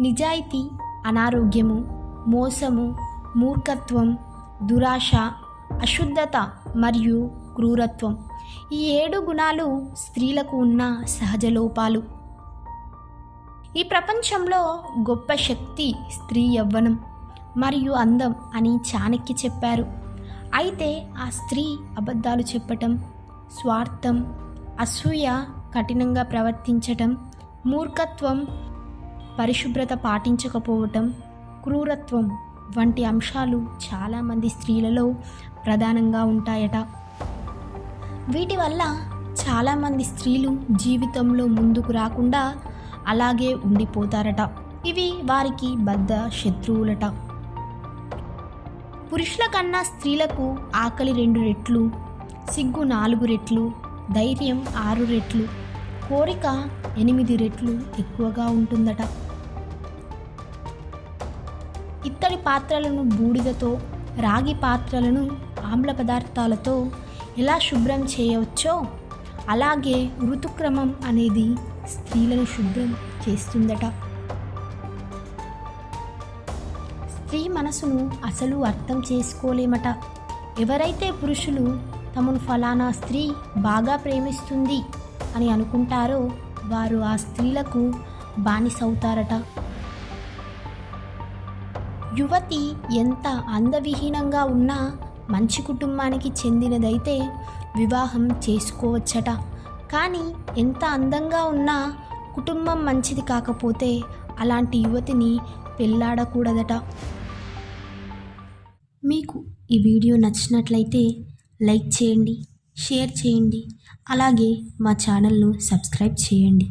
నిజాయితీ, అనారోగ్యము, మోసము, మూర్ఖత్వం, దురాశ, అశుద్ధత మరియు క్రూరత్వం. ఈ 7 గుణాలు స్త్రీలకు ఉన్న సహజ లోపాలు. ఈ ప్రపంచంలో గొప్ప శక్తి స్త్రీ యవ్వనం మరియు అందం అని చాణక్య చెప్పారు. అయితే ఆ స్త్రీ అబద్ధాలు చెప్పటం, స్వార్థం, అసూయ, కఠినంగా ప్రవర్తించటం, మూర్ఖత్వం, పరిశుభ్రత పాటించకపోవటం, క్రూరత్వం వంటి అంశాలు చాలామంది స్త్రీలలో ప్రధానంగా ఉంటాయట. వీటి వల్ల చాలామంది స్త్రీలు జీవితంలో ముందుకు రాకుండా అలాగే ఉండిపోతారట. ఇవి వారికి బద్ధ శత్రువులట. పురుషుల కన్నా స్త్రీలకు ఆకలి 2 రెట్లు, సిగ్గు 4 రెట్లు, ధైర్యం 6 రెట్లు, కోరిక 8 రెట్లు ఎక్కువగా ఉంటుందట. ఇత్తడి పాత్రలను బూడిదతో, రాగి పాత్రలను ఆమ్ల పదార్థాలతో ఎలా శుభ్రం చేయవచ్చో అలాగే ఋతుక్రమం అనేది స్త్రీలను శుభ్రం చేస్తుందట. స్త్రీ మనసును అసలు అర్థం చేసుకోలేమట. ఎవరైతే పురుషులు తమను ఫలానా స్త్రీ బాగా ప్రేమిస్తుంది అని అనుకుంటారో వారు ఆ స్త్రీలకు బానిసవుతారట. యువతి ఎంత అందవిహీనంగా ఉన్నా మంచి కుటుంబానికి చెందినదైతే వివాహం చేసుకోవచ్చట. కానీ ఎంత అందంగా ఉన్నా కుటుంబం మంచిది కాకపోతే అలాంటి యువతిని పెళ్ళాడకూడదట. మీకు ఈ వీడియో నచ్చినట్లయితే లైక్ చేయండి, షేర్ చేయండి, అలాగే మా ఛానల్ను సబ్స్క్రైబ్ చేయండి.